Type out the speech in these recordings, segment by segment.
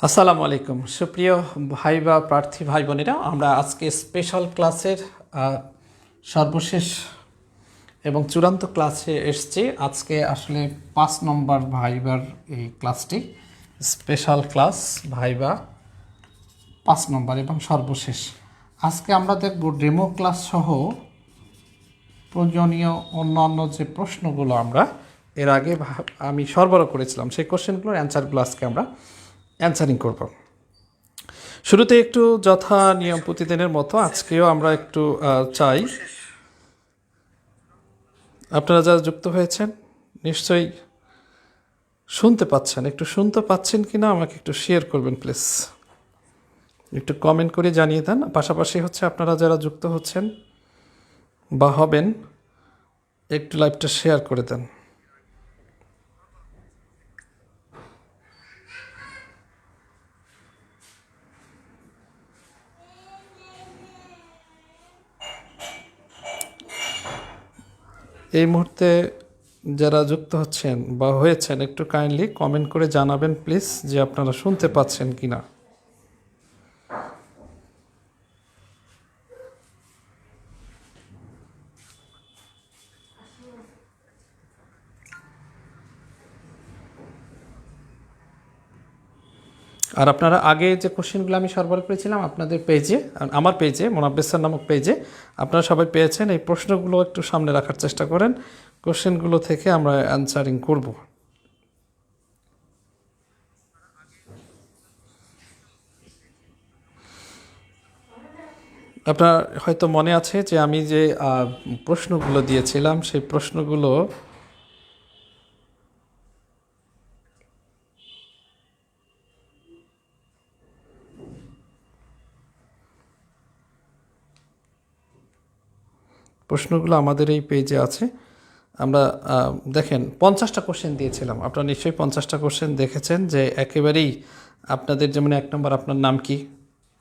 আসসালামু আলাইকুম সুপ্রিয় ভাই বা প্রার্থী ভাই বোনেরা, আমরা আজকে স্পেশাল ক্লাসের সর্বশেষ এবং চূড়ান্ত ক্লাসে এসেছি। আজকে আসলে 5 নম্বর ভাইবার এই ক্লাসটি স্পেশাল ক্লাস ভাইবা 5 নম্বর এবং সর্বশেষ। আজকে আমরা দেখব ডেমো ক্লাস সহ প্রয়োজনীয় অন্যান্য যে প্রশ্নগুলো আমরা এর আগে আমি সরবরাহ করেছিলাম, সেই কোশ্চেনগুলোর অ্যান্সারগুলো আজকে আমরা অ্যান্সারিং করব। শুরুতে একটু যথা নিয়ম প্রতিদিনের মতো আজকেও আমরা একটু চাই আপনারা যারা যুক্ত হয়েছেন নিশ্চয়ই শুনতে পাচ্ছেন, একটু শুনতে পাচ্ছেন কি না আমাকে একটু শেয়ার করবেন প্লিজ, একটু কমেন্ট করে জানিয়ে দেন। পাশাপাশি হচ্ছে আপনারা যারা যুক্ত হচ্ছেন বা হবেন একটু লাইভটা শেয়ার করে দেন। এই মুহূর্তে যারা যুক্ত হচ্ছেন বা হয়েছেন একটু কাইন্ডলি কমেন্ট করে জানাবেন প্লিজ যে আপনারা শুনতে পাচ্ছেন কি না। আর আপনারা আগে যে কোশ্চেনগুলো আমি সরবরাহ করেছিলাম আপনাদের পেজে, আমার পেজে মোনাব্বের স্যার নামক পেজে আপনারা সবাই পেয়েছেন। এই প্রশ্নগুলো একটু সামনে রাখার চেষ্টা করেন, কোশ্চেনগুলো থেকে আমরা অ্যান্সারিং করব। আপনার হয়তো মনে আছে যে আমি যে প্রশ্নগুলো দিয়েছিলাম সেই প্রশ্নগুলো আমাদের এই পেজে আছে। আমরা দেখেন 50টা কোশ্চেন দিয়েছিলাম, আপনারা নিশ্চয়ই 50টা কোশ্চেন দেখেছেন যে একেবারেই আপনাদের যেমন 1 নম্বর আপনার নাম কি,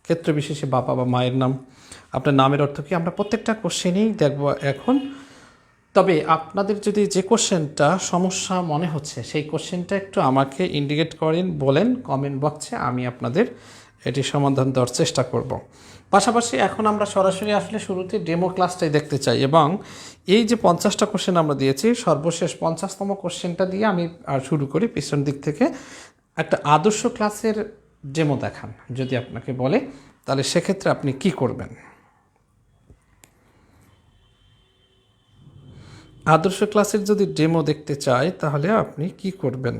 ক্ষেত্র বিশেষে বাবা বা মায়ের নাম, আপনার নামের অর্থ কী, আমরা প্রত্যেকটা কোশ্চেনই দেখব এখন। তবে আপনাদের যদি যে কোশ্চেনটা সমস্যা মনে হচ্ছে সেই কোশ্চেনটা একটু আমাকে ইন্ডিকেট করেন, বলেন কমেন্ট বক্সে, আমি আপনাদের এটি সমাধান দেওয়ার চেষ্টা করব। পাশাপাশি এখন আমরা সরাসরি আসলে শুরুতে ডেমো ক্লাসটাই দেখতে চাই এবং এই যে 50টা কোশ্চেন আমরা দিয়েছি সর্বশেষ 50তম কোশ্চেনটা দিয়ে আমি আর শুরু করি পিছন দিক থেকে। একটা আদর্শ ক্লাসের ডেমো দেখান যদি আপনাকে বলে, তাহলে সেক্ষেত্রে আপনি কি করবেন? আদর্শ ক্লাসের যদি ডেমো দেখতে চাই তাহলে আপনি কি করবেন?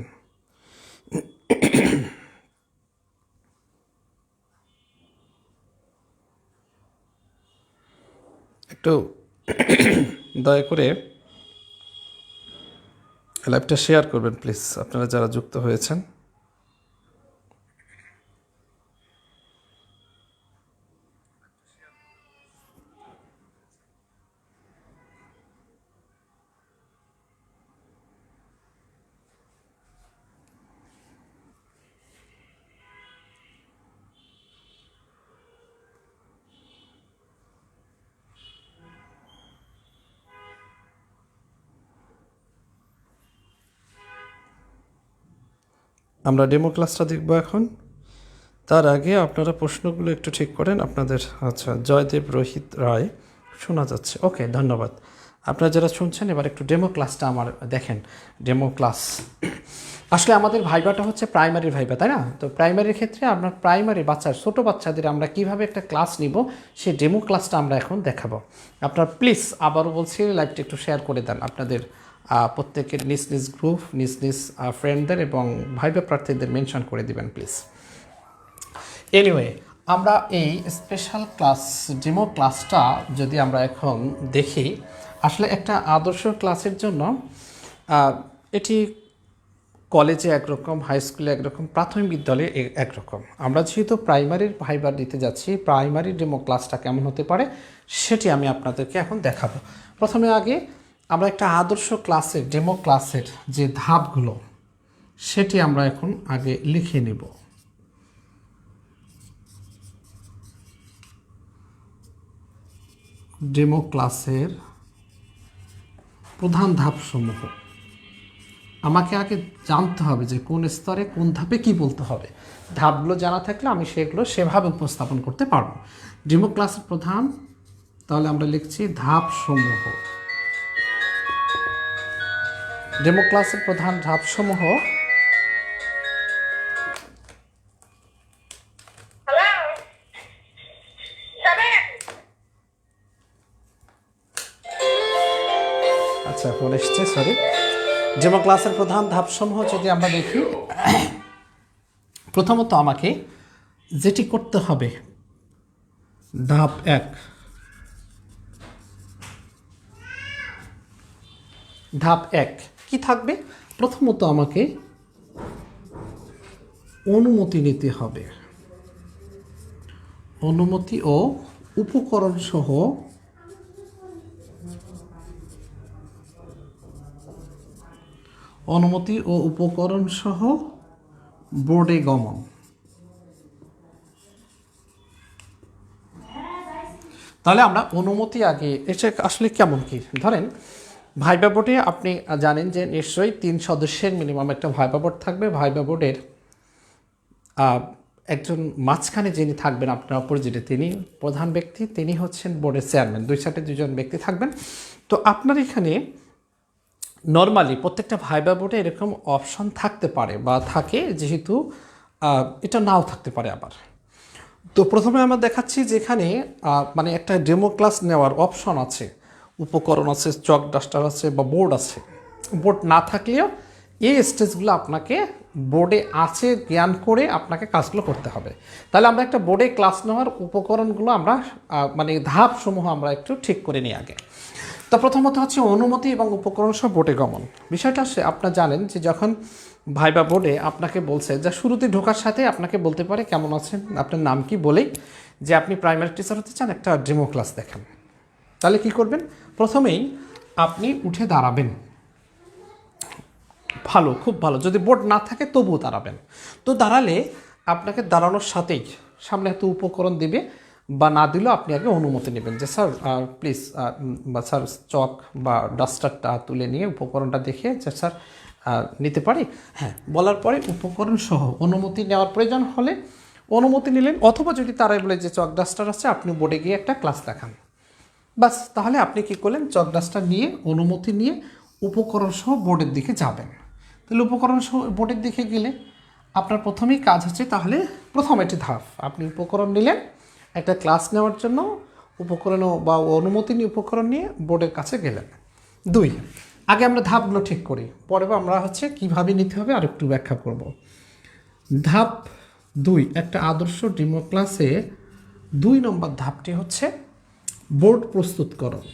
একটু দয়া করে লাইভটা শেয়ার করবেন প্লিজ আপনারা যারা যুক্ত হয়েছেন। আমরা ডেমো ক্লাসটা দেখব এখন। তার আগে আপনারা প্রশ্নগুলো একটু ঠিক করেন আপনাদের। আচ্ছা, জয়দেব রোহিত রায় শোনা যাচ্ছে, ওকে ধন্যবাদ। আপনারা যারা শুনছেন এবার একটু ডেমো ক্লাসটা আমার দেখেন। ডেমো ক্লাস আসলে আমাদের ভাইবাটা হচ্ছে প্রাইমারি ভাইবা, তাই না? তো প্রাইমারির ক্ষেত্রে আপনার প্রাইমারি ছোটো বাচ্চাদের আমরা কিভাবে একটা ক্লাস নিব সেই ডেমো ক্লাসটা আমরা এখন দেখাবো। আপনার প্লিজ আবারও বলছি লাইভটা একটু শেয়ার করে দেন আপনাদের প্রত্যেকের নিজ নিজ গ্রুপ, নিজ নিজ ফ্রেন্ডদের এবং ভাইবা প্রার্থীদের মেনশন করে দিবেন প্লিজ। এনিওয়ে, আমরা এই স্পেশাল ক্লাস ডেমো ক্লাসটা যদি আমরা এখন দেখি, আসলে একটা আদর্শ ক্লাসের জন্য এটি কলেজে একরকম, হাই স্কুলে একরকম, প্রাথমিক বিদ্যালয়ে একরকম। আমরা যেহেতু প্রাইমারির ভাইবার দিতে যাচ্ছি, প্রাইমারি ডেমো ক্লাসটা কেমন হতে পারে সেটি আমি আপনাদেরকে এখন দেখাবো। প্রথমে আগে আমরা একটা আদর্শ ক্লাসের ডেমো ক্লাসের যে ধাপগুলো সেটি আমরা এখন আগে লিখে নেব। ডেমো ক্লাসের প্রধান ধাপসমূহ আমাকে আগে জানতে হবে যে কোন স্তরে কোন ধাপে কি বলতে হবে। ধাপগুলো জানা থাকলে আমি সেগুলো সেভাবে উপস্থাপন করতে পারবো। ডেমো ক্লাসের প্রধান, তাহলে আমরা লিখছি ধাপসমূহ। ডেমো ক্লাসের প্রধান ধাপসমূহ। আচ্ছা, ফোন এসছে, সরি। ডেমো ক্লাসের প্রধান ধাপসমূহ যদি আমরা দেখি, প্রথমত আমাকে যেটি করতে হবে, ধাপ 1, ধাপ 1 কি থাকবে? প্রথমত আমাকে অনুমতি নিতে হবে। অনুমতি ও উপকরণ সহ বোর্ডে গমন। তাহলে আমরা অনুমতি আগে, এটা আসলে কেমন কি? ধরেন ভাইবা বোর্ডে আপনি জানেন যে নিশ্চয়ই 3 সদস্যের মিনিমাম একটা ভাইবা বোর্ড থাকবে। ভাইবা বোর্ডের একজন মাঝখানে যিনি থাকবেন আপনার অপোজিটে, তিনি প্রধান ব্যক্তি, তিনি হচ্ছেন বোর্ডের চেয়ারম্যান। 2 সাইডে 2 জন ব্যক্তি থাকবেন। তো আপনার এখানে নর্মালি প্রত্যেকটা ভাইবা বোর্ডে এরকম অপশন থাকতে পারে বা থাকে, যেহেতু এটা নাও থাকতে পারে আবার। তো প্রথমে আমরা দেখাচ্ছি যেখানে মানে একটা ডেমো ক্লাস নেওয়ার অপশন আছে, উপকরণ আছে, চক ডাস্টার আছে বা বোর্ড আছে। বোর্ড না থাকলেও এই স্টেজগুলো আপনাকে বোর্ডে আছে জ্ঞান করে আপনাকে কাজগুলো করতে হবে। তাহলে আমরা একটা বোর্ডে ক্লাস নেওয়ার উপকরণগুলো আমরা মানে ধাপসমূহ আমরা একটু ঠিক করে নিই আগে। তো প্রথমত হচ্ছে অনুমতি এবং উপকরণ সহ বোর্ডে গমন। বিষয়টা আপনারা জানেন যে যখন ভাইবা বোর্ডে আপনাকে বলছে, যা শুরুতে ঢোকার সাথে আপনাকে বলতে পারে কেমন আছেন, আপনার নাম কি, বলেই যে আপনি প্রাইমারি টিচার হতে চান, একটা ডেমো ক্লাস দেখেন। তাহলে কি করবেন? প্রথমেই আপনি উঠে দাঁড়াবেন। ভালো, খুব ভালো। যদি বোর্ড না থাকে তবুও দাঁড়াবেন। তো দাঁড়ালে আপনাকে দাঁড়ানোর সাথেই সামনে এত উপকরণ দিবে, বা না দিলেও আপনি আগে অনুমতি নেবেন যে স্যার প্লিজ, বা স্যার চক বা ডাস্টারটা তুলে নিয়ে উপকরণটা দেখে যে স্যার নিতে পারি, হ্যাঁ বলার পরে উপকরণ সহ অনুমতি নেওয়ার প্রয়োজন হলে অনুমতি নিলেন। অথবা যদি তারাই বলে যে চক ডাস্টার আছে, আপনি বোর্ডে গিয়ে একটা ক্লাস দেখান, বাস। তাহলে আপনি কি করলেন? চক ডাস্টার নিয়ে অনুমতি নিয়ে উপকরণ সহ বোর্ডের দিকে যাবেন। তাহলে উপকরণ সহ বোর্ডের দিকে গেলে আপনার প্রথমেই কাজ হচ্ছে, তাহলে প্রথম একটি ধাপ, আপনি উপকরণ নিলেন একটা ক্লাস নেওয়ার জন্য, উপকরণ বা অনুমতি নিয়ে উপকরণ নিয়ে বোর্ডের কাছে গেলেন। 2, আগে আমরা ধাপগুলো ঠিক করি, পরে আমরা হচ্ছে কীভাবে নিতে হবে আর একটু ব্যাখ্যা করব। ধাপ 2, একটা আদর্শ ডেমো ক্লাসে 2 নম্বর ধাপটি হচ্ছে বোর্ড প্রস্তুতকরণ।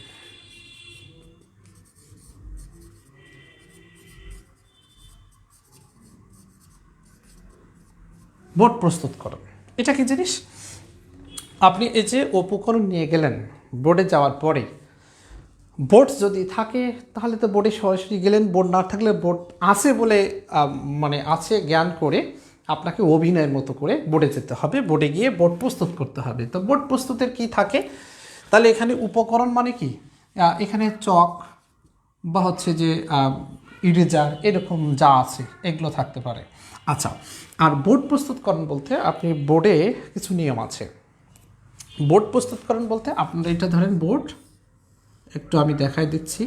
বোর্ড প্রস্তুতকরণ এটা কি জিনিস? আপনি এই যে উপকরণ নিয়ে গেলেন, বোর্ডে যাওয়ার পরে বোর্ড যদি থাকে তাহলে তো বোর্ডে সরাসরি গেলেন, বোর্ড না থাকলে বোর্ড আছে বলে মানে আছে জ্ঞান করে আপনাকে অভিনয়ের মতো করে বোর্ডে যেতে হবে, বোর্ডে গিয়ে বোর্ড প্রস্তুত করতে হবে। তো বোর্ড প্রস্তুতের কি থাকে? তাহলে এখানে উপকরণ মানে কি? এখানে চক বা হচ্ছে যে ইরেজার এরকম যা আছে এগুলো থাকতে পারে। আচ্ছা, আর বোর্ড প্রস্তুতকরণ বলতে আপনি বোর্ডে কিছু নিয়ম আছে। বোর্ড প্রস্তুতকরণ বলতে আপনারা এটা ধরেন বোর্ড, একটু আমি দেখাই দিচ্ছি,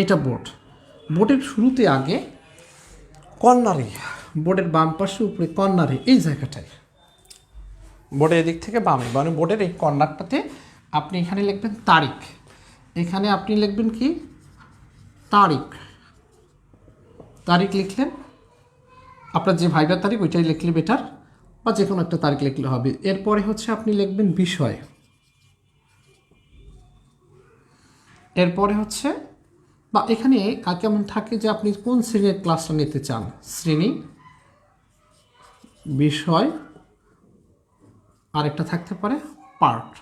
এটা বোর্ড। বোর্ডের শুরুতে আগে কর্নারে, বোর্ডের বাম পাশে উপরে কর্নারে, এই জায়গাটায় বোর্ডের এদিক থেকে বামে, মানে বোর্ডের এই কর্নারটাতে আপনি এখানে লিখবেন তারিখ। এখানে আপনি লিখবেন কি? তারিখ। তারিখ লিখলেন, আপনার যে ভাইবার তারিখ ওইটাই লিখলে বেটার, বা যে কোনো একটা তারিখ লিখলে হবে। এরপরে হচ্ছে আপনি লিখবেন বিষয়। এরপরে হচ্ছে বা এখানে কেমন থাকে যে আপনি কোন শ্রেণীর ক্লাসটা নিতে চান, শ্রেণী, বিষয়, আরেকটা থাকতে পারে পার্ট।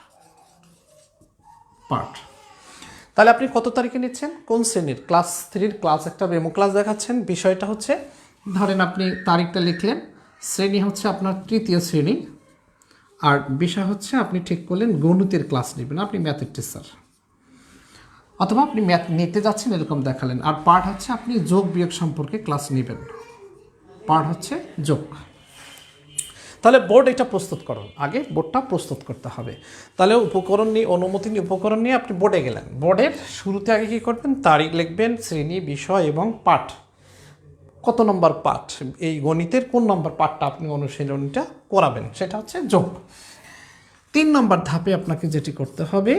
তাহলে আপনি কত তারিখে নিচ্ছেন, কোন শ্রেণীর, ক্লাস 3 ক্লাস, একটা ডেমো ক্লাস দেখাচ্ছেন। বিষয়টা হচ্ছে ধরেন আপনি তারিখটা লিখলেন, শ্রেণী হচ্ছে আপনার 3য় শ্রেণী, আর বিষয় হচ্ছে আপনি ঠিক করলেন গণিতের ক্লাস নেবেন, আপনি ম্যাথের টিচার। অথবা আপনি ম্যাথ নিতে যাচ্ছেন এরকম দেখালেন। আর পার্ট হচ্ছে আপনি যোগ বিয়োগ সম্পর্কে ক্লাস নেবেন, পার্ট হচ্ছে যোগ। তাহলে বোর্ড এটা প্রস্তুত করুন, আগে বোর্ডটা প্রস্তুত করতে হবে। তাহলে উপকরণ নিয়ে, অনুমতি নিয়ে, উপকরণ নিয়ে আপনি বোর্ডে গেলেন। বোর্ডের শুরুতে আগে কী করবেন, তারিখ লিখবেন, শ্রেণী, বিষয় এবং পাঠ, কত নম্বর পাঠ, এই গণিতের কোন নম্বর পাঠটা আপনি অনুশীলনটা করাবেন, সেটা হচ্ছে যোগ। 3 নম্বর ধাপে আপনাকে যেটি করতে হবে,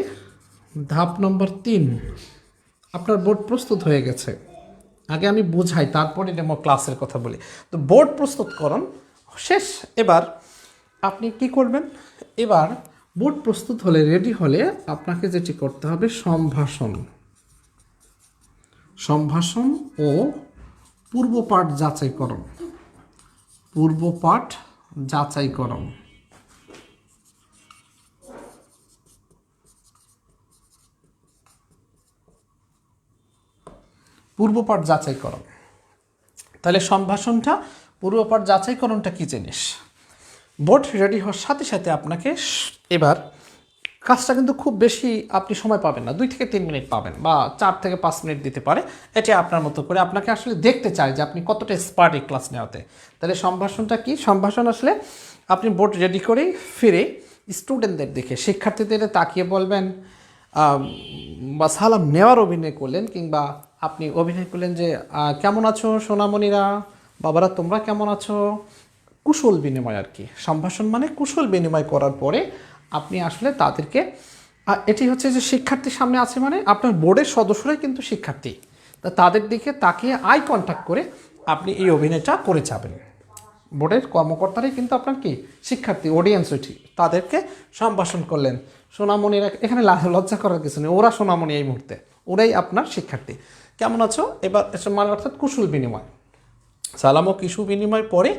ধাপ নম্বর 3, আপনার বোর্ড প্রস্তুত হয়ে গেছে। আগে আমি বোঝাই, তারপরে ডেমো ক্লাসের কথা বলি। তো বোর্ড প্রস্তুতকরণ শেষ। এবার আপনি কি করবেন, এবার বোর্ড প্রস্তুত হলে, রেডি হলে আপনাকে যেটি করতে হবে, সম্ভাষণ ও পূর্বপাঠ যাচাইকরণ, পূর্বপাঠ যাচাইকরণ। পূর্বপাঠ যাচাইকরণ, তাহলে সম্ভাষণটা, পূর্বপাঠ যাচাইকরণটা কী জিনিস। বোর্ড রেডি হওয়ার সাথে সাথে আপনাকে এবার কাজটা কিন্তু খুব বেশি আপনি সময় পাবেন না, 2 থেকে 3 মিনিট পাবেন, বা 4 থেকে 5 মিনিট দিতে পারে, এটা আপনার মতো করে। আপনাকে আসলে দেখতে চাই যে আপনি কতটা এক্সপার্ট এই ক্লাস নেওয়াতে। তাহলে সম্ভাষণটা কি, সম্ভাষণ আসলে আপনি বোর্ড রেডি করেই ফিরে স্টুডেন্টদের দেখে, শিক্ষার্থীদের তাকিয়ে বলবেন, বা সালাম নেওয়ার অভিনয় করলেন, কিংবা আপনি অভিনয় করলেন যে কেমন আছো সোনামণিরা, বাবারা তোমরা কেমন আছো, কুশল বিনিময় আর কি। সম্ভাষণ মানে কুশল বিনিময় করার পরে আপনি আসলে তাদেরকে, এটি হচ্ছে যে শিক্ষার্থীর সামনে আছে মানে আপনার বোর্ডের সদস্যরাই কিন্তু শিক্ষার্থী, তা তাদের দিকে তাকিয়ে আই কন্ট্যাক্ট করে আপনি এই অভিনয়টা করে যাবেন। বোর্ডের কর্মকর্তারাই কিন্তু আপনার কি শিক্ষার্থী, অডিয়েন্স ওইটি, তাদেরকে সম্ভাষণ করলেন। সোনামণিরা, এখানে লজ্জা করার কিছু নেই, ওরা সোনামণি এই মুহূর্তে, ওরাই আপনার শিক্ষার্থী। কেমন আছো, এবার মানে অর্থাৎ কুশল বিনিময়, সালাম ও কিছু বিনিময় পরে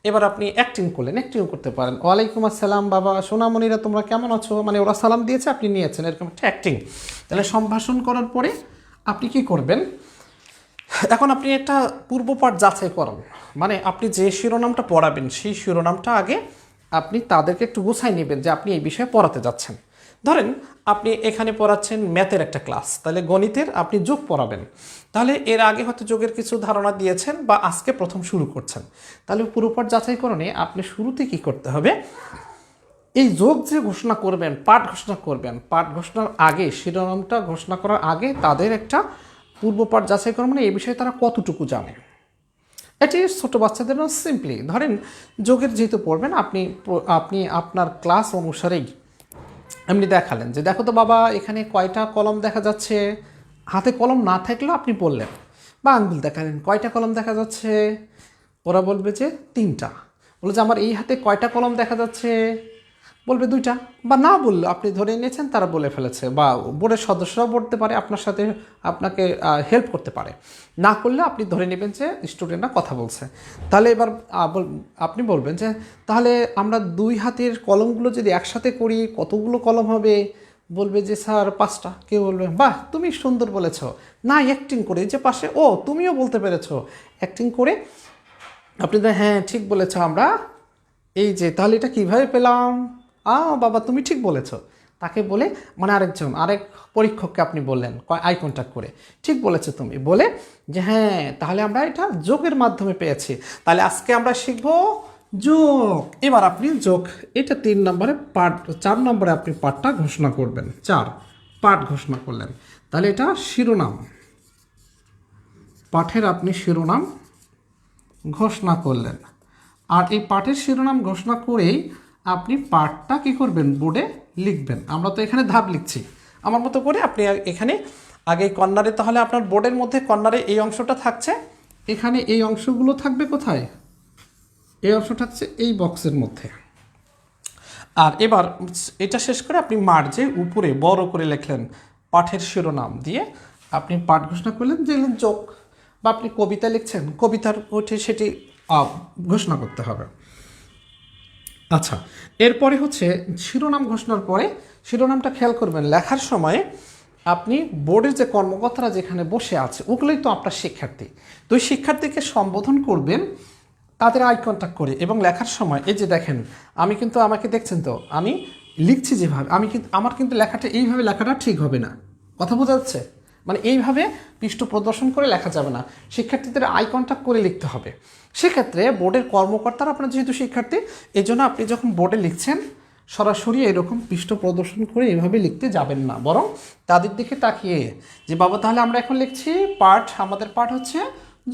এবার আপনি অ্যাক্টিং করলেন, অ্যাক্টিংও করতে পারেন। ওয়ালাইকুম আসসালাম বাবা, সোনামণিরা তোমরা কেমন আছো, মানে ওরা সালাম দিয়েছে, আপনি নিয়েছেন, এরকম একটা অ্যাক্টিং। তাহলে সম্ভাষণ করার পরে আপনি কি করবেন, এখন আপনি একটা পূর্বপাঠ যাচাই করেন, মানে আপনি যে শিরোনামটা পড়াবেন সেই শিরোনামটা আগে আপনি তাদেরকে একটু গোছাই নেবেন যে আপনি এই বিষয়ে পড়াতে যাচ্ছেন। ধরেন আপনি এখানে পড়াচ্ছেন ম্যাথের একটা ক্লাস, তাহলে গণিতের আপনি যোগ পড়াবেন, তাহলে এর আগে হয়তো যোগের কিছু ধারণা দিয়েছেন বা আজকে প্রথম শুরু করছেন। তাহলে পূর্বপাঠ যাচাইকরণে আপনি শুরুতে কি করতে হবে, এই যোগ যে ঘোষণা করবেন, পাঠ ঘোষণা করবেন, পাঠ ঘোষণার আগে, শিরোনামটা ঘোষণা করার আগে তাদের একটা পূর্বপাঠ যাচাইকরণ, মানে এই বিষয়ে তারা কতটুকু জানে। এটি ছোটো বাচ্চাদের সিম্পলি ধরেন যোগের যেহেতু পড়বেন, আপনি আপনার ক্লাস অনুসারেই এমনি দেখালেন যে দেখো তো বাবা এখানে কয়টা কলম দেখা যাচ্ছে, হাতে কলম না থাকলেও আপনি বললেন, বা আঙ্গুল দেখালেন কয়টা কলম দেখা যাচ্ছে, ওরা বলবে যে 3টা। বলে যে আমার এই হাতে কয়টা কলম দেখা যাচ্ছে, বলবে 2টা, বা না বললো আপনি ধরে নিয়েছেন তারা বলে ফেলেছে, বা বোর্ডের সদস্যরাও বলতে পারে, আপনার সাথে আপনাকে হেল্প করতে পারে, না করলে আপনি ধরে নেবেন যে স্টুডেন্টরা কথা বলছে। তাহলে এবার আপনি বলবেন যে তাহলে আমরা 2 হাতের কলমগুলো যদি একসাথে করি কতগুলো কলম হবে, বলবে যে স্যার 5টা। কেউ বলবে বাহ তুমি সুন্দর বলেছ, না অ্যাক্টিং করে যে পাশে, ও তুমিও বলতে পেরেছো, অ্যাক্টিং করে আপনি হ্যাঁ ঠিক বলেছ আমরা এই যে, তাহলে এটা কীভাবে পেলাম, বাবা তুমি ঠিক বলেছ, তাকে বলে, মানে আরেক পরীক্ষককে আপনি বললেন আই কন্ট্যাক্ট করে, ঠিক বলেছো তুমি, বলে যে হ্যাঁ তাহলে আমরা এটা যোগের মাধ্যমে পেয়েছি, তাহলে আজকে আমরা শিখবো যোগ। এবার আপনি যোগ, এটা 3 নম্বরে পাঠ, 4 নম্বরে আপনি পাঠটা ঘোষণা করবেন, 4 পাঠ ঘোষণা করলেন, তাহলে এটা শিরোনাম, পাঠের আপনি শিরোনাম ঘোষণা করলেন। আর এই পাঠের শিরোনাম ঘোষণা করেই আপনি পাঠটা কী করবেন, বোর্ডে লিখবেন। আমরা তো এখানে ধাপ লিখছি আমার মতো করে, আপনি এখানে আগে কর্নারে, তাহলে আপনার বোর্ডের মধ্যে কর্নারে এই অংশটা থাকছে, এখানে এই অংশগুলো থাকবে কোথায়, এই অংশ থাকছে এই বক্সের মধ্যে। আর এবার এটা শেষ করে আপনি মার্জে উপরে বড় করে লিখলেন পাঠের শিরোনাম দিয়ে, আপনি পাঠ ঘোষণা করলেন, দেখলেন যোগ। বা আপনি কবিতা লিখছেন, কবিতার ওঠে সেটি ঘোষণা করতে হবে। আচ্ছা, এরপরে হচ্ছে শিরোনাম ঘোষণার পরে শিরোনামটা খেয়াল করবেন, লেখার সময় আপনি বোর্ডের যে কর্মকর্তারা যেখানে বসে আছে ওগুলোই তো আপনার শিক্ষার্থী, তো ওই শিক্ষার্থীকে সম্বোধন করবেন তাদের আই কন্ট্যাক্ট করে। এবং লেখার সময় এই যে দেখেন, আমি কিন্তু, আমাকে দেখছেন তো, আমি লিখছি যেভাবে, আমার কিন্তু লেখাটা এইভাবে লেখাটা ঠিক হবে না, কথা বোঝা যাচ্ছে, মানে এইভাবে পৃষ্ঠ প্রদর্শন করে লেখা যাবে না, শিক্ষার্থীদের আই কন্ট্যাক্ট করে লিখতে হবে। সেক্ষেত্রে বোর্ডের কর্মকর্তারা, আপনার যেহেতু শিক্ষার্থী, এই জন্য আপনি যখন বোর্ডে লিখছেন সরাসরি এরকম পৃষ্ঠ প্রদর্শন করে এইভাবে লিখতে যাবেন না, বরং তাদের দিকে তাকিয়ে যে বাবা তাহলে আমরা এখন লিখছি পাঠ, আমাদের পাঠ হচ্ছে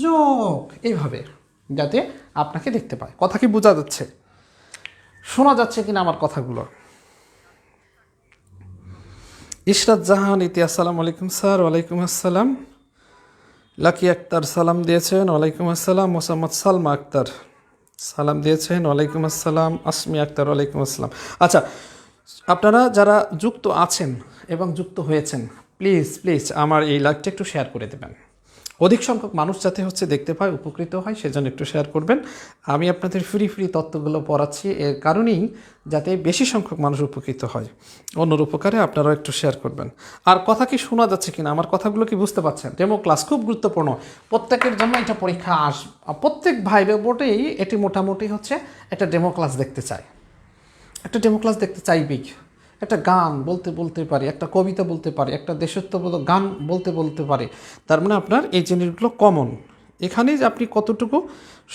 যোগ, এইভাবে, যাতে আপনাকে দেখতে পায়। কথা কি বোঝা যাচ্ছে? শোনা যাচ্ছে কিনা আমার কথাগুলো? ইশরাত জাহান ইতি আসসালামু আলাইকুম স্যার। ওয়ালাইকুম আসসালাম। লাকি আক্তার সালাম দিয়েছেন, ওয়ালাইকুম আসসালাম। মোসাম্মদ সালমা আক্তার সালাম দিয়েছেন, ওয়ালাইকুম আসসালাম। আসমি আক্তার, ওয়ালাইকুম আসসালাম। আচ্ছা, আপনারা যারা যুক্ত আছেন এবং যুক্ত হয়েছেন, প্লিজ প্লিজ আমার এই লাইভটা একটু শেয়ার করে দেবেন, অধিক সংখ্যক মানুষ যাতে দেখতে পায়, উপকৃত হয়, সেজন্য একটু শেয়ার করবেন। আমি আপনাদের ফ্রি তথ্যগুলো পড়াচ্ছি এর কারণেই, যাতে বেশি সংখ্যক মানুষ উপকৃত হয়। অন্যর উপকারে আপনারাও একটু শেয়ার করবেন। আর কথা কি শোনা যাচ্ছে কিনা, আমার কথাগুলো কি বুঝতে পারছেন? ডেমো ক্লাস খুব গুরুত্বপূর্ণ, প্রত্যেকের জন্য এটা পরীক্ষা প্রত্যেক ভাইবে বোর্ডেই এটি মোটামুটি একটা ডেমো ক্লাস দেখতে চায়, একটা ডেমো ক্লাস দেখতে চাইবেই। একটা গান বলতে পারে, একটা কবিতা বলতে পারে, একটা দেশত্ববোধক গান বলতে পারে, তার মানে আপনার এই জিনিসগুলো কমন। এখানেই যে আপনি কতটুকু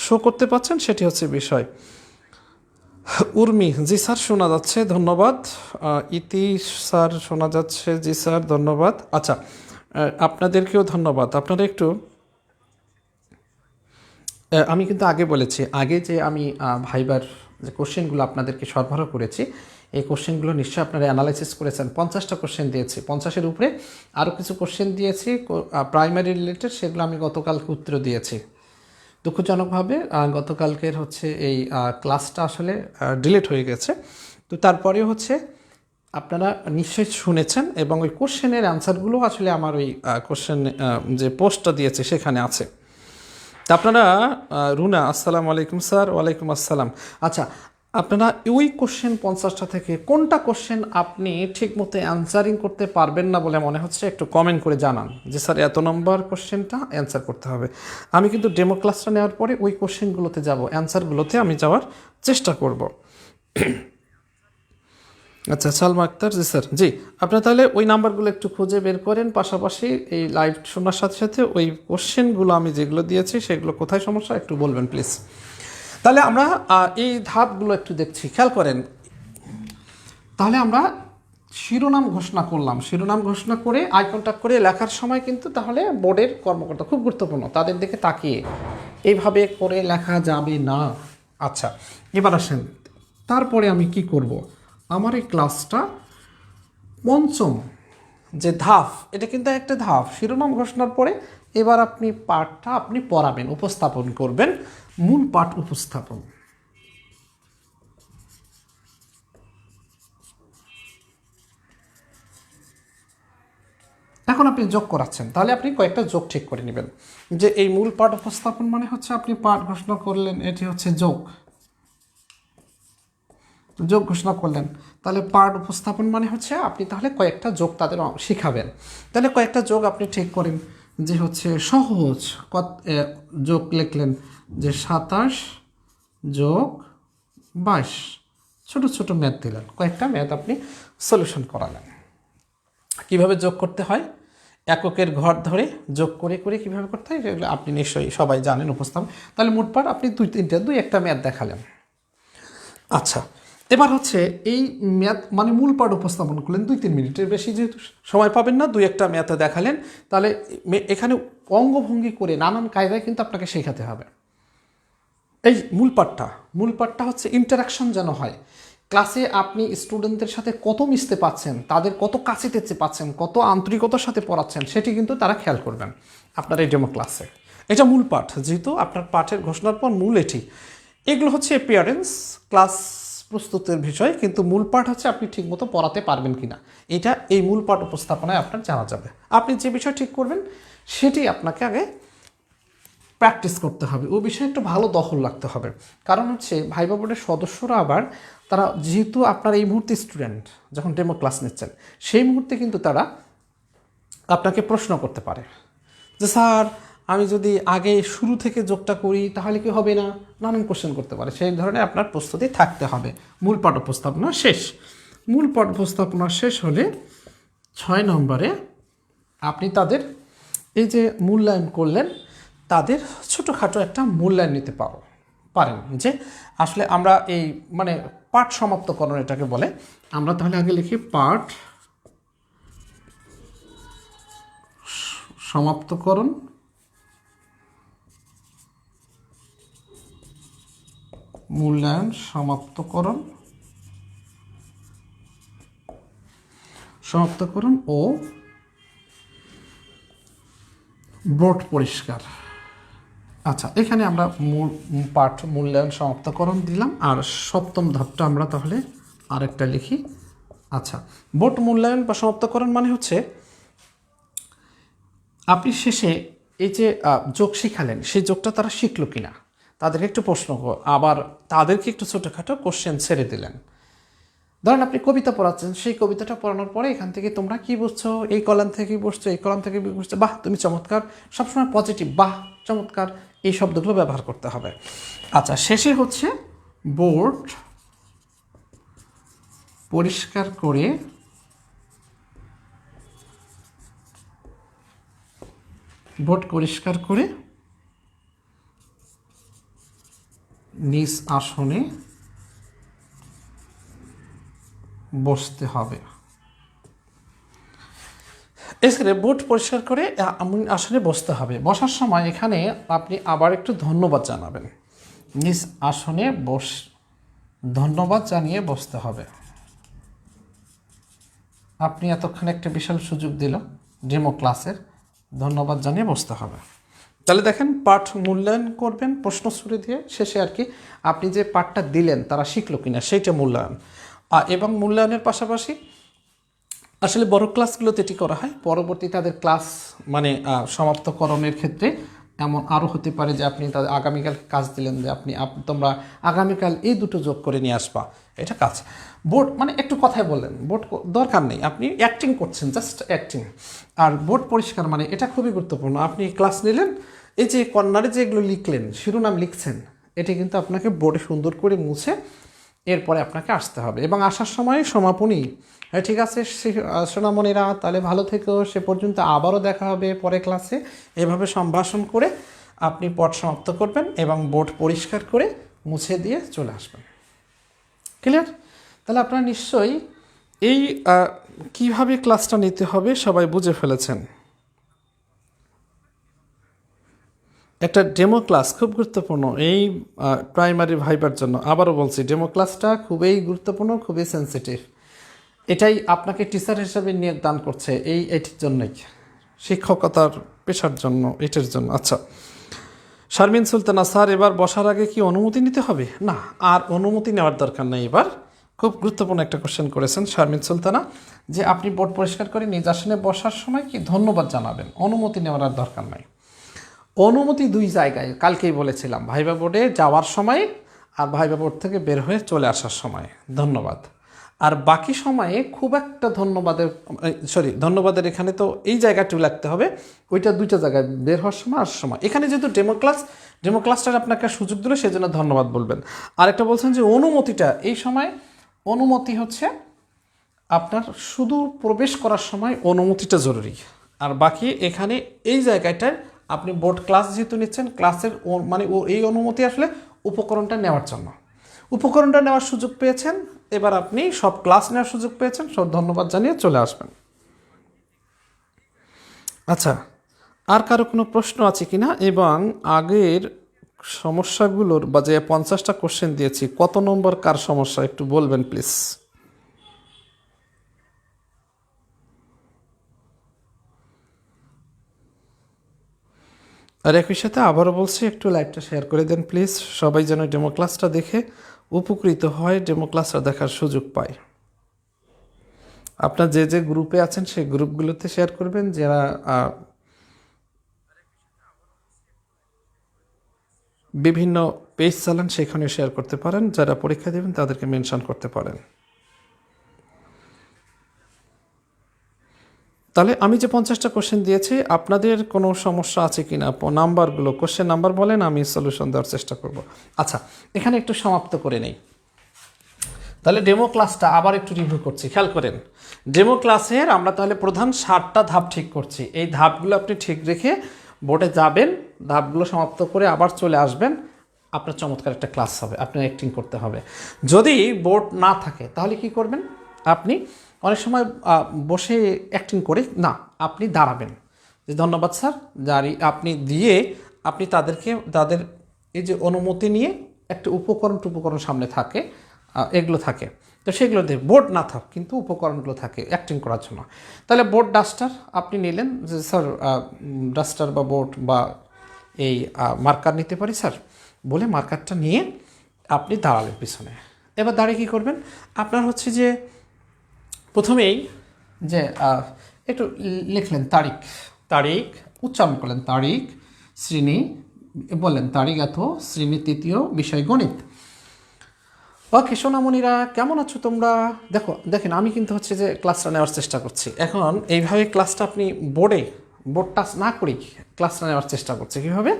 শো করতে পারছেন সেটি হচ্ছে বিষয়। উর্মি, জি স্যার শোনা যাচ্ছে, ধন্যবাদ। ইতি স্যার শোনা যাচ্ছে, জি স্যার ধন্যবাদ। আচ্ছা, আপনাদেরকেও ধন্যবাদ। আপনারা একটু, আমি কিন্তু আগে বলেছি, আগে যে আমি ভাইবার যে কোশ্চেনগুলো আপনাদেরকে সরবরাহ করেছি, এই কোশ্চেনগুলো নিশ্চয়ই আপনারা অ্যানালাইসিস করেছেন। 50টা কোশ্চেন দিয়েছি, 50-এর উপরে আরও কিছু কোশ্চেন দিয়েছি প্রাইমারি রিলেটেড, সেগুলো আমি গতকালকে উত্তর দিয়েছি। দুঃখজনকভাবে গতকালকের এই ক্লাসটা আসলে ডিলিট হয়ে গেছে। তো তারপরেও আপনারা নিশ্চয়ই শুনেছেন, এবং ওই কোশ্চেনের অ্যান্সারগুলো আসলে আমার ওই কোশ্চেন যে পোস্টটা দিয়েছে সেখানে আছে। তা আপনারা, রুনা আসসালামু আলাইকুম স্যার। ওয়ালাইকুম আসসালাম। আচ্ছা, আপনারা ওই কোশ্চেন 50টা থেকে কোনটা কোশ্চেন আপনি ঠিকমতো অ্যান্সারিং করতে পারবেন না বলে মনে হচ্ছে, একটু কমেন্ট করে জানান যে স্যার এত নম্বর কোশ্চেনটা অ্যান্সার করতে হবে। আমি কিন্তু ডেমো ক্লাসটা নেওয়ার পরে ওই কোশ্চেনগুলোতে যাব, অ্যান্সারগুলোতে আমি যাওয়ার চেষ্টা করব। আচ্ছা, সালমা আক্তার, জি স্যার, জি। আপনারা তাহলে ওই নাম্বারগুলো একটু খুঁজে বের করেন, পাশাপাশি এই লাইভ শোনার সাথে সাথে ওই কোশ্চেনগুলো আমি যেগুলো দিয়েছি সেগুলো কোথায় সমস্যা একটু বলবেন প্লিজ। তাহলে আমরা এই ধাপগুলো একটু দেখছি, খেয়াল করেন। তাহলে আমরা শিরোনাম ঘোষণা করলাম, শিরোনাম ঘোষণা করে আই কন্ট্যাক্ট করে লেখার সময় কিন্তু তাহলে বোর্ডের কর্মকর্তা, খুব গুরুত্বপূর্ণ, তাদের দিকে তাকিয়ে এইভাবে করে লেখা যাবে না। আচ্ছা, এবার আসেন, তারপরে আমি কি করব? আমার এই ক্লাসটা পঞ্চম যে ধাপ, এটা কিন্তু একটা ধাপ, শিরোনাম ঘোষণার পরে এবার আপনি পাঠটা আপনি পড়াবেন, উপস্থাপন করবেন, মূল পাঠ উপস্থাপন। এখন আপনি যোগ করাচ্ছেন, তাহলে আপনি কয়েকটা যোগ ঠিক করে নেবেন যে এই মূল পাঠ উপস্থাপন মানে আপনি পাঠ ঘোষণা করলেন, এটি যোগ, যোগ ঘোষণা করলেন। তাহলে পাঠ উপস্থাপন মানে আপনি তাহলে কয়েকটা যোগ তাদের শিখাবেন। তাহলে কয়েকটা যোগ আপনি ঠিক করেন যে সহজ যোগ লিখলেন যে 27 যোগ 22, ছোট ছোট ম্যাথ দিলেন, কয়েকটা ম্যাথ আপনি সলিউশন করালেন। কিভাবে যোগ করতে হয়, এককের ঘর ধরে যোগ করে করে কীভাবে করতে হয় সেগুলো আপনি নিশ্চয়ই সবাই জানেন, উপস্থাপন। তাহলে মোটপাট আপনি দুই একটা ম্যাথ দেখালেন। আচ্ছা, এবার এই ম্যাথ মানে মূল পাঠ উপস্থাপন করলেন 2-3 মিনিটের বেশি যেহেতু সময় পাবেন না, দুই একটা ম্যাথ দেখালেন। তাহলে এখানে অঙ্গভঙ্গি করে নানান কায়দায় কিন্তু আপনাকে শেখাতে হবে। এই মূল পাঠটা ইন্টারাকশন যেন হয় ক্লাসে, আপনি স্টুডেন্টদের সাথে কত মিশতে পাচ্ছেন, তাদের কত কাছে যেতে পাচ্ছেন, কত আন্তরিকতার সাথে পড়াচ্ছেন, সেটি কিন্তু তারা খেয়াল করবেন আপনার এই ডেমো ক্লাসে। এটা মূল পাঠ, যেহেতু আপনার পাঠের ঘোষণার পর মূল এটি। এগুলো অ্যাপিয়ারেন্স ক্লাস প্রস্তুতের বিষয়, কিন্তু মূল পাঠ আপনি ঠিকমতো পড়াতে পারবেন কিনা, এটা এই মূল পাঠ উপস্থাপনায় আপনার জানা যাবে। আপনি যে বিষয় ঠিক করবেন সেটি আপনাকে আগে প্র্যাকটিস করতে হবে, ও বিষয়ে একটু ভালো দখল রাখতে হবে। কারণ ভাইবা বোর্ডের সদস্যরা আবার তারা যেহেতু আপনার এই মুহূর্তে স্টুডেন্ট, যখন ডেমো ক্লাস নিচ্ছেন সেই মুহূর্তে কিন্তু তারা আপনাকে প্রশ্ন করতে পারে যে স্যার আমি যদি আগে শুরু থেকে যোগটা করি তাহলে কি হবে না, নানান কোশ্চেন করতে পারে। সেই ধরনের আপনার প্রস্তুতি থাকতে হবে। মূল পাঠ উপস্থাপনা শেষ, মূল পাঠ উপস্থাপনা শেষ হলে 6 নম্বরে আপনি তাদের এই যে মূল্যায়ন করলেন, তাদের ছোটোখাটো একটা মূল্যায়ন নিতে পারেন যে আসলে আমরা এই মানে পাঠ সমাপ্তকরণ এটাকে বলে। আমরা তাহলে আগে লিখি পাঠ সমাপ্তকরণ, মূল্যায়ন সমাপ্তকরণ ও বোর্ড পরিষ্কার। আচ্ছা, এখানে আমরা পাঠ মূল্যায়ন সমাপ্তকরণ দিলাম। আর সপ্তম ধাপটা আমরা তাহলে আরেকটা লিখি। আচ্ছা, বোর্ড মূল্যায়ন বা সমাপ্তকরণ মানে হচ্ছে আপনি শেষে এই যে যোগ শিখালেন, সেই যোগটা তারা শিখলো কিনা তাদেরকে একটু প্রশ্ন, আবার তাদেরকে একটু ছোটোখাটো কোশ্চেন ছেড়ে দিলেন। ধরেন আপনি কবিতা পড়াচ্ছেন, সেই কবিতাটা পড়ানোর পরে এখান থেকে তোমরা কি বুঝছো, এই কলাম থেকে বুঝছো, এই কলাম থেকে বুঝছো, বাহ তুমি চমৎকার, সবসময় পজিটিভ, বাহ চমৎকার, এই শব্দগুলো ব্যবহার করতে হবে। আচ্ছা, শেষে হচ্ছে বোর্ড পরিষ্কার করে নিজ আসনে বসতে হবে। এখানে বোর্ড পরিষ্কার করে আসনে বসতে হবে। বসার সময় এখানে আপনি আবার একটু ধন্যবাদ জানাবেন। নিজ আসনে ধন্যবাদ জানিয়ে বসতে হবে। আপনি এতক্ষণ একটা বিশাল সুযোগ দিল ডেমো ক্লাসের, ধন্যবাদ জানিয়ে বসতে হবে। তাহলে দেখেন, পাঠ মূল্যায়ন করবেন প্রশ্ন ছুড়ে দিয়ে, শেষে আর কি আপনি যে পাঠটা দিলেন তারা শিখলো কিনা সেইটা মূল্যায়ন। এবং মূল্যায়নের পাশাপাশি আসলে বড় ক্লাসগুলোতে এটি করা হয়। পরবর্তী তাদের ক্লাস মানে সমাপ্তকরণের ক্ষেত্রে এমন আরও হতে পারে যে আপনি তাদের আগামীকাল কাজ দিলেন যে তোমরা আগামীকাল এই দুটো যোগ করে নিয়ে আসবা, এটা কাজ। বোর্ড মানে একটু কথাই বললেন, বোর্ড দরকার নেই, আপনি অ্যাক্টিং করছেন, জাস্ট অ্যাক্টিং। আর বোর্ড পরিষ্কার মানে এটা খুবই গুরুত্বপূর্ণ। আপনি ক্লাস নিলেন, এই যে কর্নারে যে এগুলো লিখলেন, শিরোনাম লিখছেন, এটি কিন্তু আপনাকে বোর্ডে সুন্দর করে মুছে এরপরে আপনাকে আসতে হবে। এবং আসার সময় সমাপনী, হ্যাঁ ঠিক আছে সোনামণিরা, তাহলে ভালো থেকো, সে পর্যন্ত আবারও দেখা হবে পরে ক্লাসে। এভাবে সম্ভাষণ করে আপনি পঠ সমাপ্ত করবেন এবং বোর্ড পরিষ্কার করে মুছে দিয়ে চলে আসবেন। ক্লিয়ার? তাহলে আপনারা নিশ্চয়ই এই কিভাবে ক্লাসটা নিতে হবে সবাই বুঝে ফেলেছেন। একটা ডেমো ক্লাস খুব গুরুত্বপূর্ণ এই প্রাইমারি ভাইবার জন্য। আবারও বলছি, ডেমো ক্লাসটা খুবই গুরুত্বপূর্ণ, খুবই সেন্সিটিভ। এটাই আপনাকে টিচার হিসেবে নিয়োগ দান করছে এটির জন্যই, শিক্ষকতার পেশার জন্য, এটার জন্য। আচ্ছা, শারমিন সুলতানা স্যার, এবার বসার আগে কি অনুমতি নিতে হবে? না, আর অনুমতি নেওয়ার দরকার নেই। এবার খুব গুরুত্বপূর্ণ একটা কোশ্চেন করেছেন শারমিন সুলতানা, যে আপনি বোর্ড পরিষ্কার করে নিজ আসনে বসার সময় কি ধন্যবাদ জানাবেন, অনুমতি নেওয়ার আর দরকার নাই। অনুমতি দুই জায়গায়, কালকেই বলেছিলাম, ভাইবা বোর্ডে যাওয়ার সময় আর ভাইবা বোর্ড থেকে বের হয়ে চলে আসার সময় ধন্যবাদ। আর বাকি সময়ে খুব একটা ধন্যবাদের এখানে তো এই জায়গাটিও লাগতে হবে, ওইটা দুইটা জায়গায়, বের হওয়ার সময় আসার সময়। এখানে যেহেতু ডেমো ক্লাসটার আপনাকে সুযোগ দিল, সেই জন্য ধন্যবাদ বলবেন। আরেকটা বলছেন যে অনুমতিটা, এই সময় অনুমতি হচ্ছে আপনার শুধু প্রবেশ করার সময় অনুমতিটা জরুরি। আর বাকি এখানে এই জায়গাটায় আপনি বোর্ড ক্লাস যেহেতু নিচ্ছেন, ক্লাসের মানে এই অনুমতি আসলে উপকরণটা নেওয়ার জন্য। উপকরণটা নেওয়ার সুযোগ পেয়েছেন, এবার আপনি সব ক্লাস নেওয়ার সুযোগ পেয়েছেন, সব ধন্যবাদ জানিয়ে চলে আসবেন। আচ্ছা, আর কারো কোনো প্রশ্ন আছে কিনা? এবং আগের সমস্যাগুলোর বা যে 50টা কোশ্চেন দিয়েছি, কত নম্বর কার সমস্যা একটু বলবেন প্লিজ। আর একই সাথে আবারও বলছি, একটু লাইভটা শেয়ার করে দেন প্লিজ, সবাই যেন ডেমো ক্লাসটা দেখে উপকৃত হয়, ডেমো ক্লাসটা দেখার সুযোগ পায়। আপনার যে যে গ্রুপে আছেন সেই গ্রুপগুলোতে শেয়ার করবেন, যারা বিভিন্ন পেজ চালান সেখানে শেয়ার করতে পারেন, যারা পরীক্ষা দেবেন তাদেরকে মেনশন করতে পারেন। তাহলে আমি যে 50টা কোশ্চেন দিয়েছি, আপনাদের কোনো সমস্যা আছে কি না, নাম্বারগুলো, কোশ্চেন নাম্বার বলেন, আমি সলিউশন দেওয়ার চেষ্টা করব। আচ্ছা, এখানে একটু সমাপ্ত করে নেই। তাহলে ডেমো ক্লাসটা আবার একটু রিভিউ করছি, খেয়াল করেন। ডেমো ক্লাসের আমরা তাহলে প্রধান 7টা ধাপ ঠিক করছি। এই ধাপগুলো আপনি ঠিক রেখে বোর্ডে যাবেন, ধাপগুলো সমাপ্ত করে আবার চলে আসবেন, আপনার চমৎকার একটা ক্লাস হবে। আপনার অ্যাক্টিং করতে হবে। যদি বোর্ড না থাকে তাহলে কি করবেন, আপনি অনেক সময় বসে অ্যাক্টিং করে না, আপনি দাঁড়াবেন যে ধন্যবাদ স্যার, জারি আপনি দিয়ে আপনি তাদের এই যে অনুমতি নিয়ে একটা উপকরণ সামনে থাকে, এগুলো থাকে, তো সেগুলো দিয়ে বোর্ড না থাক কিন্তু উপকরণগুলো থাকে অ্যাক্টিং করার জন্য। তাহলে বোর্ড ডাস্টার আপনি নিলেন যে স্যার ডাস্টার বা বোর্ড বা এই মার্কার নিতে পারি স্যার বলে মার্কারটা নিয়ে আপনি দাঁড়ালেন পিছনে। এবার দাঁড়িয়ে কী করবেন, আপনার হচ্ছে যে প্রথমেই যে একটু লিখলেন তারিখ উচ্চারণ করলেন, তারিখ শ্রেণী বললেন, তারিখ এত শ্রেণী 3য় বিষয় গণিত। ওকে সোনামণিরা কেমন আছো তোমরা? দেখেন আমি কিন্তু হচ্ছে যে ক্লাসটা নেওয়ার চেষ্টা করছি। এখন এইভাবে ক্লাসটা আপনি বোর্ড টাচ না করেই ক্লাসটা নেওয়ার চেষ্টা করছি। কীভাবে?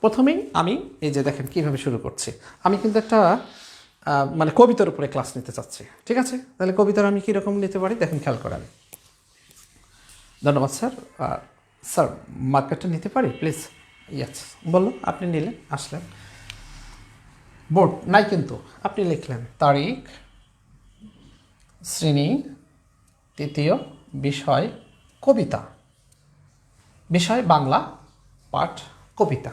প্রথমেই আমি এই যে দেখেন কীভাবে শুরু করছি। আমি কিন্তু একটা মানে কবিতার উপরে ক্লাস নিতে চাচ্ছি, ঠিক আছে? তাহলে কবিতার আমি কীরকম নিতে পারি দেখেন, খেয়াল করেন। ধন্যবাদ স্যার, স্যার মার্কারটা নিতে পারি প্লিজ? ইয়েস বললো, আপনি নিলেন, আসলেন, বোর্ড নাই কিন্তু আপনি লিখলেন তারিখ শ্রেণী 3য় বিষয় কবিতা, বিষয় বাংলা, পাঠ কবিতা।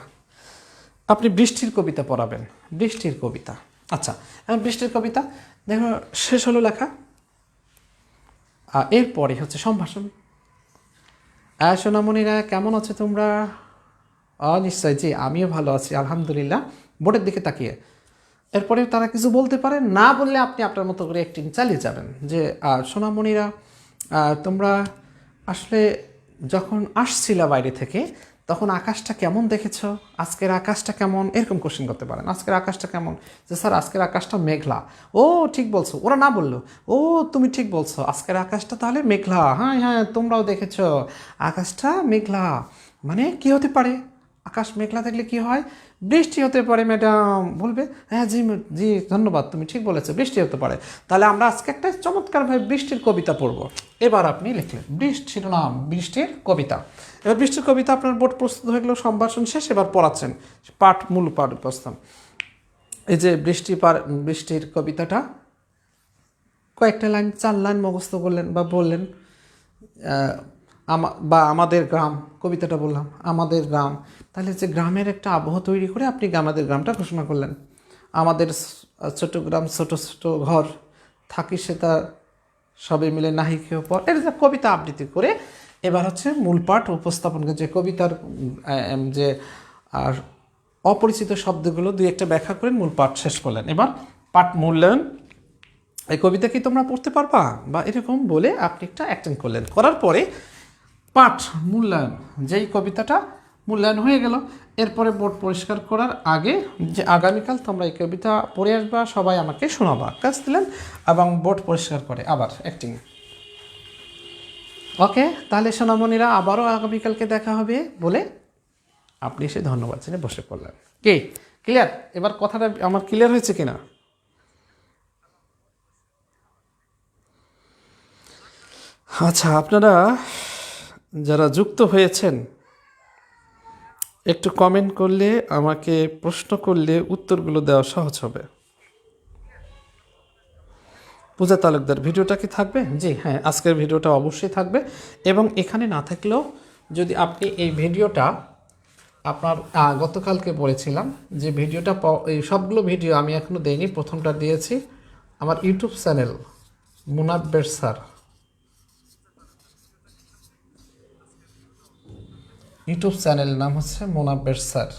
আপনি বৃষ্টির কবিতা পড়াবেন, বৃষ্টির কবিতা। আচ্ছা এখন বৃষ্টির কবিতা দেখো শেষ হলো লেখা, এরপরে হচ্ছে সম্ভাষণ। সোনামণিরা কেমন আছো তোমরা? নিশ্চয়, জি আমিও ভালো আছি আলহামদুলিল্লাহ। বোর্ডের দিকে তাকিয়ে এরপরে তারা কিছু বলতে পারে না, বললে আপনি আপনার মতো করে অ্যাক্টিং চালিয়ে যাবেন যে সোনামণিরা তোমরা আসলে যখন আসছিলা বাইরে থেকে তখন আকাশটা কেমন দেখেছো, আজকের আকাশটা কেমন, এরকম কোশ্চেন করতে পারেন। আজকের আকাশটা কেমন, যে স্যার আজকের আকাশটা মেঘলা। ও ঠিক বলছো, ওরা না বললো ও তুমি ঠিক বলছো, আজকের আকাশটা তাহলে মেঘলা। হ্যাঁ হ্যাঁ তোমরাও দেখেছো আকাশটা মেঘলা, মানে কি হতে পারে? আকাশ মেঘলা থাকলে কি হয়? বৃষ্টি হতে পারে ম্যাডাম। বলবে হ্যাঁ জি জি ধন্যবাদ, তুমি ঠিক বলেছো, বৃষ্টি হতে পারে। তাহলে আমরা আজকে একটা চমৎকারভাবে বৃষ্টির কবিতা পড়ব। এবার আপনি লিখলেন বৃষ্টির নাম, বৃষ্টির কবিতা। এবার বৃষ্টির কবিতা আপনার বোর্ড প্রস্তুত হয়ে গেল, সম্ভাষণ শেষ, এবার পড়াচ্ছেন মূল পাঠ উপস্থান। এই যে বৃষ্টির কবিতাটা কয়েকটা লাইন, 4 লাইন মুখস্থ করলেন বা বললেন, বা আমাদের গ্রাম, কবিতাটা বললাম আমাদের গ্রাম। তাহলে যে গ্রামের একটা আবহ তৈরি করে আপনি আমাদের গ্রামটা ঘোষণা করলেন। আমাদের ছোট গ্রাম, ছোট ছোট ঘর, থাকি সে তা সবে মিলে নাহি কেউ পর, এটা যে কবিতা আবৃত্তি করে এবার হচ্ছে মূল পাঠ উপস্থাপন করে, যে কবিতার যে আর অপরিচিত শব্দগুলো 2-1টা ব্যাখ্যা করে মূল পাঠ শেষ করলেন। এবার পাঠ মূল্যায়ন, এই কবিতা কি তোমরা পড়তে পারবা বা এরকম বলে আপনি একটা অ্যাক্টিং করলেন। করার পরে পাঠ মূল্যায়ন, যেই কবিতাটা মূল্যায়ন হয়ে গেল, এরপরে বোর্ড পরিষ্কার করার আগে যে আগামীকাল তোমরা এই কবিতা পড়ে আসবা, সবাই আমাকে শোনাবা, কাজ দিলেন এবং বোর্ড পরিষ্কার করে আবার অ্যাক্টিং। ওকে তাহলে সোনামণিরা আবারও আগামীকালকে দেখা হবে বলে আপনি এসে ধন্যবাদ জেনে বসে পড়লেন। কি ক্লিয়ার? এবার কথাটা আমার ক্লিয়ার হয়েছে কিনা? আচ্ছা আপনারা যারা যুক্ত হয়েছেন একটু কমেন্ট করলে, আমাকে প্রশ্ন করলে উত্তরগুলো দেওয়া সহজ হবে। পূজা তালুকদার ভিডিওটা কি থাকবে? জি হ্যাঁ, আজকের ভিডিওটা অবশ্যই থাকবে। এবং এখানে না থাকলেও যদি আপনি এই ভিডিওটা আপনার গতকালকে বলেছিলাম যে ভিডিওটা, এই সবগুলো ভিডিও আমি এখনও দেইনি, প্রথমটা দিয়েছি আমার YouTube channel Munabber sir, YouTube channel নাম হচ্ছে মুনাব্বের স্যার।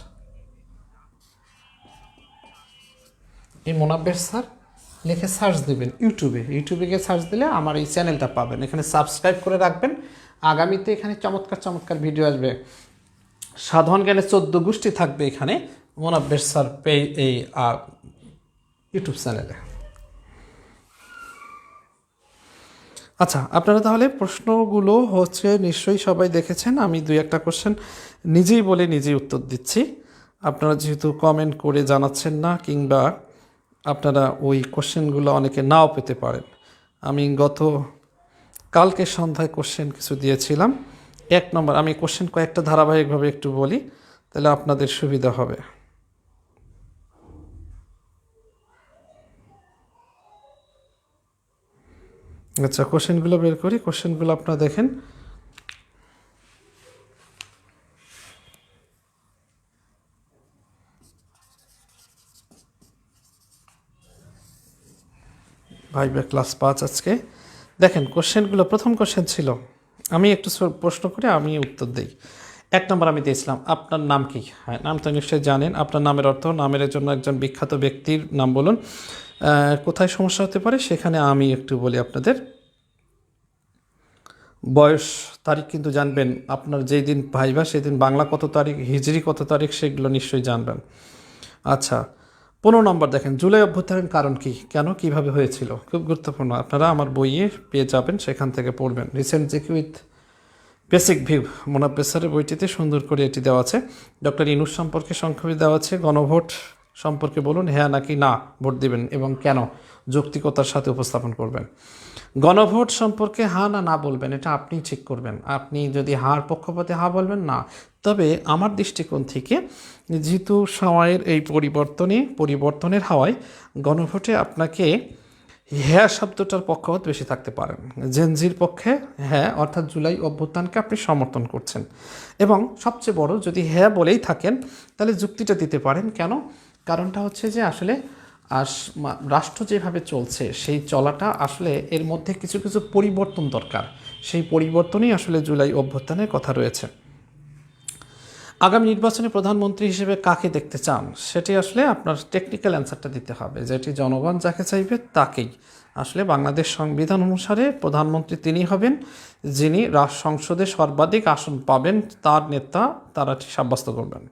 এই মুনাব্বের স্যার লিখে সার্চ দেবেন ইউটিউবে গিয়ে সার্চ দিলে আমার এই চ্যানেলটা পাবেন। এখানে সাবস্ক্রাইব করে রাখবেন, আগামীতে এখানে চমৎকার চমৎকার ভিডিও আসবে। সাধারণ জ্ঞানে 14 গোষ্ঠী থাকবে এখানে মুনাব্বের স্যার এই ইউটিউব চ্যানেলে। আচ্ছা আপনারা তাহলে প্রশ্নগুলো হচ্ছে নিশ্চয়ই সবাই দেখেছেন। আমি 2-1টা কোশ্চেন নিজেই বলে নিজেই উত্তর দিচ্ছি। আপনারা যেহেতু কমেন্ট করে জানাচ্ছেন না কিংবা আপনারা ওই কোশ্চেনগুলো অনেকে নাও পেতে পারেন। আমি কালকে সন্ধ্যায় কোশ্চেন কিছু দিয়েছিলাম। 1 নম্বর, আমি কোশ্চেন কয়েকটা ধারাবাহিকভাবে একটু বলি, তাহলে আপনাদের সুবিধা হবে। আচ্ছা, কোশ্চেনগুলো বের করি। কোশ্চেনগুলো আপনারা দেখেন। ভাইবা ক্লাস 5 আজকে। দেখেন কোশ্চেনগুলো, প্রথম কোশ্চেন ছিল, আমি একটু প্রশ্ন করে আমি উত্তর দিই। 1 নম্বর আমি দিয়েছিলাম, আপনার নাম কি? হ্যাঁ, নাম তো নিশ্চয়ই জানেন। আপনার নামের অর্থ, নামের জন্য একজন বিখ্যাত ব্যক্তির নাম বলুন। কোথায় সমস্যা হতে পারে সেখানে আমি একটু বলি আপনাদের। বয়স, তারিখ কিন্তু জানবেন। আপনার যেই দিন ভাইবা সেদিন বাংলা কত তারিখ, হিজরি কত তারিখ, সেগুলো নিশ্চয়ই জানবেন। আচ্ছা, 15 নম্বর দেখেন, জুলাই অভ্যুত্থানের কারণ কি, কেন, কিভাবে হয়েছিল? খুব গুরুত্বপূর্ণ, আপনারা আমার বইয়ে পেয়ে যাবেন, সেখান থেকে পড়বেন। Recent GK with basic view, Monabber স্যারের বইটিতে সুন্দর করে এটি দেওয়া আছে। ডক্টর ইনুস সম্পর্কে সংক্ষেপে দেওয়া আছে। গণভোট সম্পর্কে বলুন, হ্যাঁ নাকি না ভোট দিবেন এবং কেন, যৌক্তিকতার সাথে উপস্থাপন করবেন। গণভোট সম্পর্কে হ্যাঁ না না বলবেন, এটা আপনি ঠিক করবেন। আপনি যদি হার পক্ষপাতে হ্যাঁ বলবেন না, তবে আমার দৃষ্টিকোণ থেকে যেহেতু সময়ের এই পরিবর্তনের হাওয়ায় গণভোটে আপনাকে হ্যাঁ শব্দটার পক্ষপাত বেশি থাকতে পারেন। জেনজির পক্ষে হ্যাঁ, অর্থাৎ জুলাই অভ্যুত্থানকে আপনি সমর্থন করছেন, এবং সবচেয়ে বড়, যদি হ্যাঁ বলেই থাকেন তাহলে যুক্তিটা দিতে পারেন। কেন? কারণটা হচ্ছে যে আসলে রাষ্ট্র যেভাবে চলছে সেই চলাটা আসলে এর মধ্যে কিছু কিছু পরিবর্তন দরকার। সেই পরিবর্তনই আসলে জুলাই অভ্যুত্থানের কথা রয়েছে। আগামী নির্বাচনে প্রধানমন্ত্রী হিসেবে কাকে দেখতে চান, সেটি আসলে আপনার টেকনিক্যাল অ্যান্সারটা দিতে হবে, যেটি জনগণ যাকে চাইবে তাকেই। আসলে বাংলাদেশ সংবিধান অনুসারে প্রধানমন্ত্রী তিনি হবেন যিনি সংসদে সর্বাধিক আসন পাবেন, তার নেতা তারা সাব্যস্ত করবেন।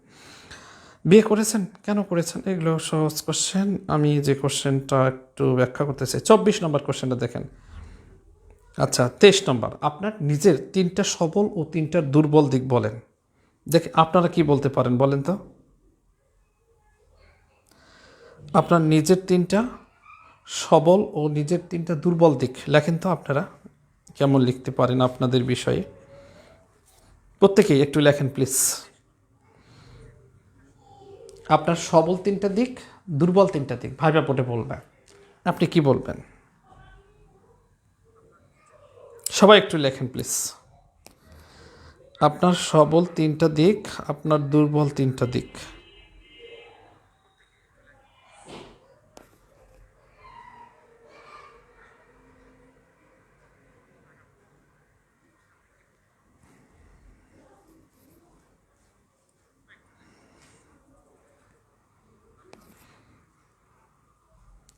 বিয়ে করেছেন, কেন করেছেন, এগুলো সহজ কোশ্চেন। আমি যে কোশ্চেনটা একটু ব্যাখ্যা করতে চাই, 24 নম্বর কোশ্চেনটা দেখেন। আচ্ছা, 23 নম্বর, আপনার নিজের 3টা সবল ও 3টা দুর্বল দিক বলেন। আপনারা কি বলতে পারেন বলেন তো? আপনার নিজের 3টা সবল ও নিজের 3টা দুর্বল দিক লেখেন তো। আপনারা কেমন লিখতে পারেন আপনাদের বিষয়ে? প্রত্যেকেই একটু লেখেন প্লিজ। আপনার সবল 3টা দিক, দুর্বল 3টা দিক ভাইবা পটে বলবেন। আপনি কি বলবেন? সবাই একটু লেখেন প্লিজ। আপনার সবল 3টা দিক, আপনার দুর্বল 3টা দিক।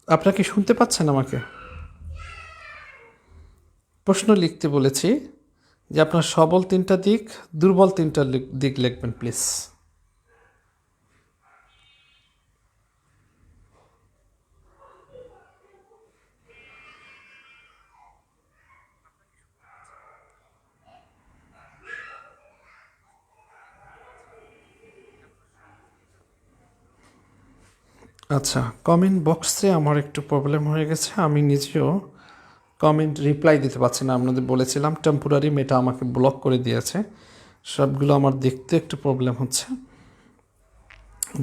আপনারা কি শুনতে পাচ্ছেন আমাকে? প্রশ্ন লিখতে বলেছি যে আপনার সবল 3টা দিক, দুর্বল 3টা দিক লিখবেন প্লিজ। আচ্ছা, কমেন্ট বক্সে আমার একটু প্রবলেম হয়ে গেছে, আমি নিজেও কমেন্ট রিপ্লাই দিতে পারছি না। আপনাদের বলেছিলাম টেম্পোরারি মেটা আমাকে ব্লক করে দিয়েছে, সবগুলো আমার দেখতে একটু প্রবলেম হচ্ছে।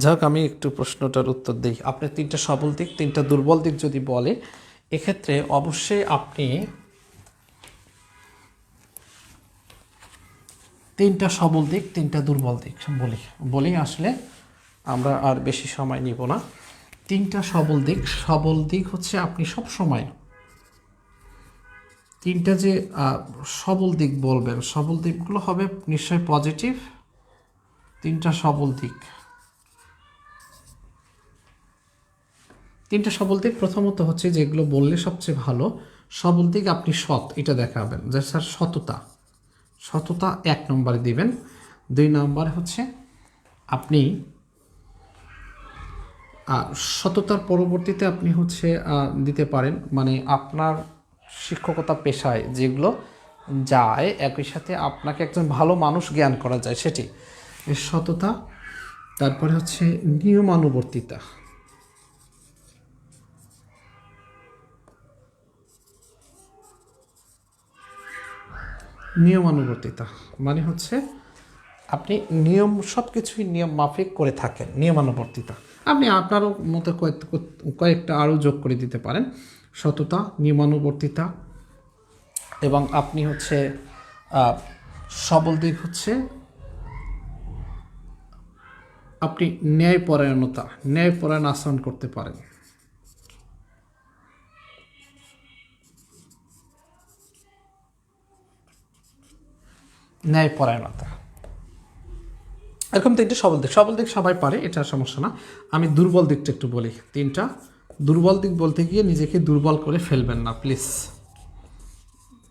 যাক, আমি একটু প্রশ্নটার উত্তর দিই। আপনি 3টা সবল দিক, 3টা দুর্বল দিক যদি বলে, এক্ষেত্রে অবশ্যই আপনি 3টা সবল দিক, 3টা দুর্বল দিক বলি আসলে আমরা আর বেশি সময় নিব না। 3টা সবল দিক হচ্ছে আপনি সব সময় 3টা যে সবল দিক বলবেন, সবল দিকগুলো হবে নিশ্চয়ই পজিটিভ। 3টা সবল দিক, 3টা সবল দিক প্রথমত হচ্ছে যেগুলো বললে সবচেয়ে ভালো সবল দিক, আপনি সৎ, এটা দেখাবেন যে স্যার সততা 1 নম্বরে দিবেন। 2 নম্বরে হচ্ছে আপনি সততার পরবর্তীতে আপনি হচ্ছে দিতে পারেন, মানে আপনার শিক্ষকতা পেশায় যেগুলো যায়, একই সাথে আপনাকে একজন ভালো মানুষ জ্ঞান করা যায় সেটি সততা। তারপরে হচ্ছে নিয়মানুবর্তিতা, নিয়মানুবর্তিতা মানে হচ্ছে আপনি নিয়ম সব কিছুই নিয়ম মাফিক করে থাকেন, নিয়মানুবর্তিতা। আপনি আপনারও মতো কয়েকটা আরও যোগ করে দিতে পারেন, সততা, নিয়মানুবর্তিতা, এবং আপনি হচ্ছে সবল দিক হচ্ছে আপনি ন্যায়পরায়ণ আচরণ করতে পারেন। ন্যায়পরায়ণতা, এরকম তিনটে সবল দিক সবাই পারে, এটা সমস্যা না। আমি দুর্বল দিকটা একটু বলি, তিনটা দুর্বল দিক বলতে গিয়ে নিজেকে দুর্বল করে ফেলবেন না প্লিজ।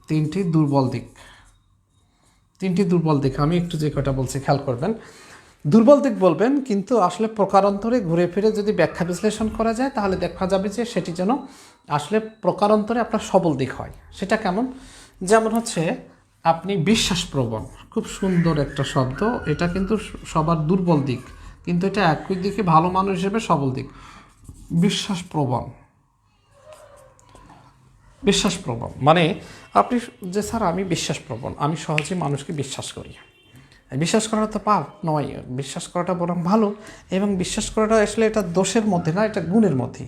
তিনটি দুর্বল দিক আমি একটু যে কটা বলছি খেয়াল করবেন। দুর্বল দিক বলবেন, কিন্তু আসলে প্রকারান্তরে ঘুরে ফিরে যদি ব্যাখ্যা বিশ্লেষণ করা যায় তাহলে দেখা যাবে যে সেটি যেন আসলে প্রকারান্তরে আপনার সবল দিক হয়। সেটা কেমন? যেমন হচ্ছে আপনি বিশ্বাসপ্রবণ, খুব সুন্দর একটা শব্দ, এটা কিন্তু সবার দুর্বল দিক, কিন্তু এটা একই দিকে ভালো মানুষ হিসেবে সবল দিক। বিশ্বাসপ্রবণ মানে আপনি যে স্যার আমি বিশ্বাসপ্রবণ, আমি সহজে মানুষকে বিশ্বাস করি। বিশ্বাস করাটা তো পাপ নয়, বিশ্বাস করাটা বরং ভালো, এবং বিশ্বাস করাটা আসলে এটা দোষের মধ্যে না, এটা গুণের মধ্যে।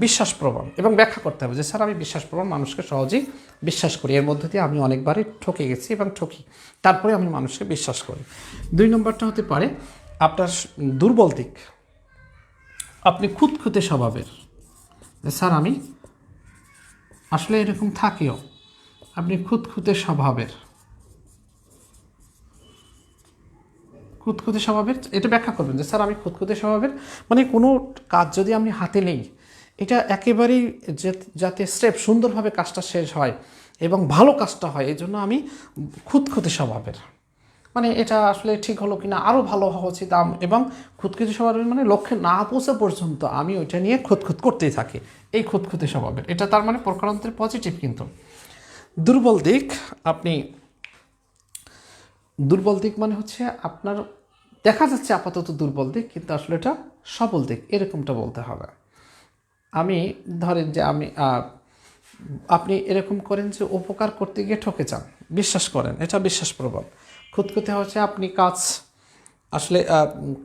বিশ্বাসপ্রবণ, এবং ব্যাখ্যা করতে হবে যে স্যার আমি বিশ্বাসপ্রবণ, মানুষকে সহজেই বিশ্বাস করি, এর মধ্যে দিয়ে আমি অনেকবারই ঠকে গেছি এবং ঠকি, তারপরে আমি মানুষকে বিশ্বাস করি। 2 নম্বরটা হতে পারে আপনার দুর্বল দিক, আপনি খুঁতখুঁতে স্বভাবের, যে স্যার আমি আসলে এরকম থাকিও, আপনি খুঁতখুঁতে স্বভাবের, এটা ব্যাখ্যা করবেন যে স্যার আমি খুঁতখুঁতে স্বভাবের, মানে কোনো কাজ যদি আমি হাতে নেই, এটা একেবারেই যাতে স্টেপ সুন্দরভাবে কাজটা শেষ হয় এবং ভালো কাজটা হয়, এই জন্য আমি খুঁতখুঁতে স্বভাবের। মানে এটা আসলে ঠিক হলো কিনা, আরও ভালো হওয়া উচিত, এবং খুঁতখুঁতে স্বভাবের মানে লক্ষ্যে না পৌঁছে পর্যন্ত আমি ওইটা নিয়ে খুঁতখুঁত করতেই থাকি, এই খুঁতখুঁতে স্বভাবের। এটা তার মানে প্রকারান্তরে পজিটিভ। কিন্তু দুর্বল দিক মানে হচ্ছে আপনার দেখা যাচ্ছে আপাতত দুর্বল দিক, কিন্তু আসলে এটা সবল দিক, এরকমটা বলতে হবে। আমি ধরেন যে আপনি এরকম করেন যে উপকার করতে গিয়ে ঠকে যান, বিশ্বাস করেন, এটা বিশ্বাসপ্রবণ। খুঁতখুঁতে হচ্ছে আপনি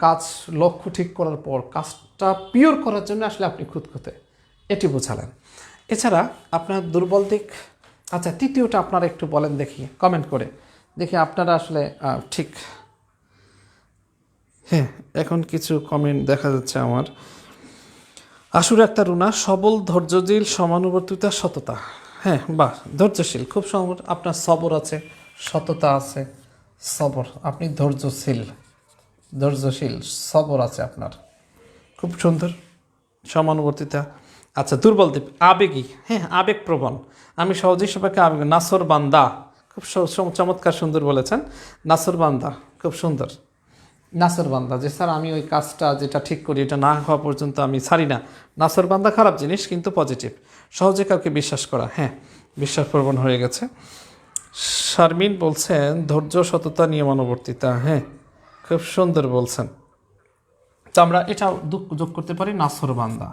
কাজ লক্ষ্য ঠিক করার পর কাজটা পিওর করার জন্য আসলে আপনি খুঁতখুঁতে, এটি বোঝালেন। এছাড়া আপনার দুর্বল দিক, আচ্ছা তৃতীয়টা আপনারা একটু বলেন দেখি, কমেন্ট করে দেখি আপনারা আসলে ঠিক। হ্যাঁ, এখন কিছু কমেন্ট দেখা যাচ্ছে আমার। আশুর একটা রুনা, সবল, ধৈর্যশীল, সমানুবর্তিতা, সততা। হ্যাঁ বাহ, ধৈর্যশীল, খুব সুন্দর, আপনার সবর আছে, সততা আছে, সবর, আপনি ধৈর্যশীল, সবর আছে আপনার, খুব সুন্দর, সমানুবর্তিতা। আচ্ছা দুর্বল দিক আবেগী, হ্যাঁ আবেগপ্রবণ, আমি সহজেই সবাইকে আবেগ, নাসর বান্দা, খুব চমৎকার সুন্দর বলেছেন, নাসর বান্দা, খুব সুন্দর, নাসর বান্দা, যে স্যার আমি ওই কাজটা যেটা ঠিক করি এটা না হওয়া পর্যন্ত আমি ছাড়ি না। নাসর বান্দা খারাপ জিনিস, কিন্তু পজিটিভ। সহজে কাউকে বিশ্বাস করা, হ্যাঁ বিশ্বাসপ্রবণ হয়ে গেছে। শারমিন বলছেন ধৈর্য, সততা, নিয়মানুবর্তিতা, হ্যাঁ খুব সুন্দর বলছেন। তো আমরা এটা যোগ করতে পারি, নাসর বান্দা।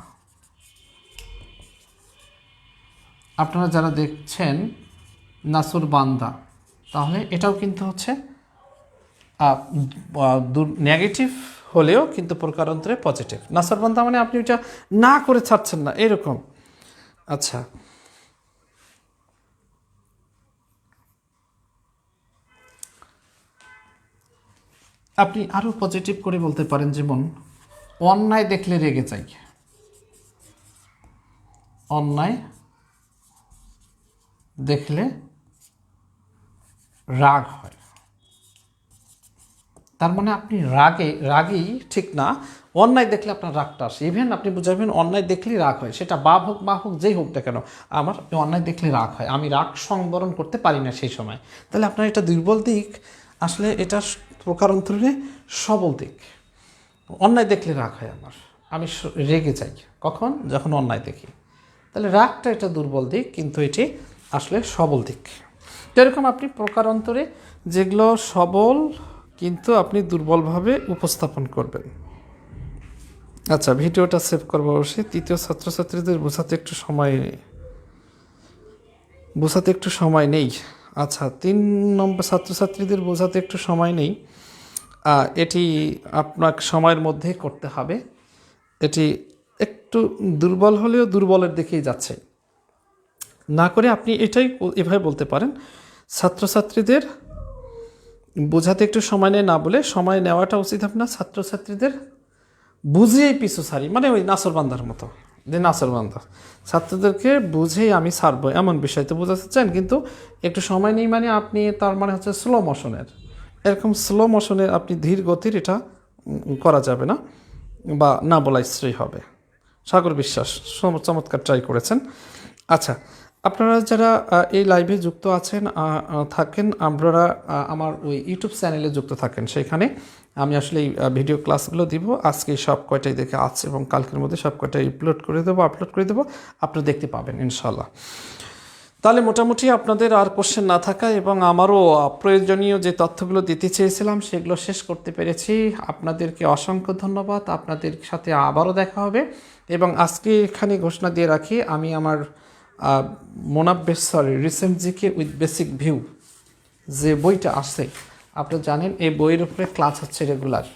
আপনারা যারা দেখছেন নাসর বান্দা, তাহলে এটাও কিন্তু হচ্ছে নেগেটিভ হলেও কিন্তু প্রকারান্তরে পজিটিভ। নাসরবান্দা মানে আপনি ওইটা না করে ছাড়ছেন না, এরকম। আচ্ছা আপনি আরও পজিটিভ করে বলতে পারেন, যেমন অন্যায় দেখলে রেগে যাই, অন্যায় দেখলে রাগ হয়। তার মানে আপনি রাগই ঠিক না, অন্যায় দেখলে আপনার রাগটা আসে। ইভেন আপনি বুঝাবেন অন্যায় দেখলেই রাগ হয়, সেটা বাপ হোক মা হোক যেই হোক না কেন, আমার অন্যায় দেখলে রাগ হয়, আমি রাগ সংবরণ করতে পারি না সেই সময়। তাহলে আপনার এটা দুর্বল দিক, আসলে এটা প্রকারান্তরে সবল দিক। অন্যায় দেখলে রাগ হয় আমার, আমি রেগে যাই কখন, যখন অন্যায় দেখি। তাহলে রাগটা এটা দুর্বল দিক, কিন্তু এটি আসলে সবল দিক। তো এরকম আপনি প্রকারান্তরে যেগুলো সবল কিন্তু আপনি দুর্বলভাবে উপস্থাপন করবেন। আচ্ছা ভিডিওটা সেভ করবো অবশ্যই। তৃতীয় ছাত্রছাত্রীদের বোঝাতে একটু সময় নেই। আচ্ছা, 3 নম্বর ছাত্রছাত্রীদের বোঝাতে একটু সময় নেই। এটি আপনার সময়ের মধ্যে করতে হবে। এটি একটু দুর্বল হলেও দুর্বলের দিকেই যাচ্ছে। না করে আপনি এভাবে বলতে পারেন, ছাত্রছাত্রীদের বোঝাতে একটু সময় নেয় না বলে সময় নেওয়াটা উচিত আপনার ছাত্রছাত্রীদের বুঝিয়েই পিছু ছাড়ি, মানে ওই নাসরবান্ধার মতো, যে নাসরবান্ধা ছাত্রদেরকে বুঝেই আমি ছাড়বো এমন বিষয় তো বোঝাতে চান, কিন্তু একটু সময় নেই মানে আপনি তার মানে হচ্ছে স্লো মোশনের, এরকম স্লো মোশনের আপনি ধীর গতির এটা করা যাবে না, বা না বলাই শ্রেয় হবে। সাগর বিশ্বাস চমৎকার ট্রাই করেছেন। আচ্ছা, আপনারা যারা এই লাইভে যুক্ত আছেন থাকেন, আপনারা আমার ওই ইউটিউব চ্যানেলে যুক্ত থাকেন, সেখানে আমি আসলে এই ভিডিও ক্লাসগুলো দিব। আজকে সব কয়টাই দেখে আছে এবং কালকের মধ্যে সব কয়টাই আপলোড করে দেবো, আপনারা দেখতে পাবেন ইনশাল্লাহ। তাহলে মোটামুটি আপনাদের আর কোশ্চেন না থাকা এবং আমারও প্রয়োজনীয় যে তথ্যগুলো দিতে চেয়েছিলাম সেগুলো শেষ করতে পেরেছি। আপনাদেরকে অসংখ্য ধন্যবাদ। আপনাদের সাথে আবারও দেখা হবে। এবং আজকে এখানে ঘোষণা দিয়ে রাখি, আমি আমার recent GK with basic view যে বইটা আসছে, আপনারা জানেন এই বইয়ের উপরে ক্লাস হচ্ছে রেগুলার,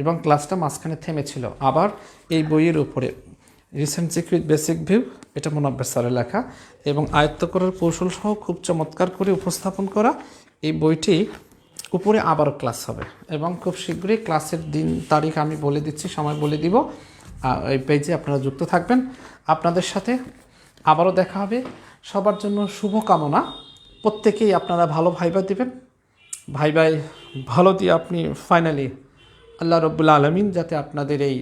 এবং ক্লাসটা মাঝখানে থেমেছিল। আবার এই বইয়ের উপরে recent GK with basic view, এটা মোনাব্বের স্যারের লেখা এবং আয়ত্ত করার কৌশল সহ খুব চমৎকার করে উপস্থাপন করা এই বইটি উপরে আবারও ক্লাস হবে, এবং খুব শীঘ্রই ক্লাসের দিন তারিখ আমি বলে দিচ্ছি, সময় বলে দিব। এই পেজে আপনারা যুক্ত থাকবেন। আপনাদের সাথে আবারও দেখা হবে। সবার জন্য শুভকামনা। প্রত্যেকেই আপনারা ভালো ভাইবা দিবেন। ভাইবাই ভালো দিয়ে আপনি ফাইনালি আল্লাহ রব্বুল আলমিন যাতে আপনাদের এই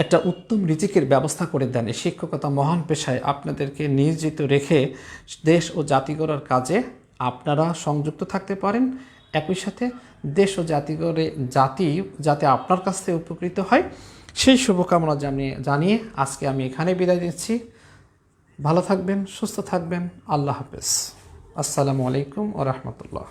একটা উত্তম রিজিকের ব্যবস্থা করে দেন। এই শিক্ষকতা মহান পেশায় আপনাদেরকে নিয়োজিত রেখে দেশ ও জাতি গড়ার কাজে আপনারা সংযুক্ত থাকতে পারেন। একই সাথে দেশ ও জাতি যাতে আপনার কাছ থেকে উপকৃত হয়, সেই শুভকামনা জানিয়ে আজকে আমি এখানে বিদায় দিচ্ছি। ভালো থাকবেন, সুস্থ থাকবেন। আল্লাহ হাফেজ। আসসালামু আলাইকুম ওয়া রাহমাতুল্লাহ।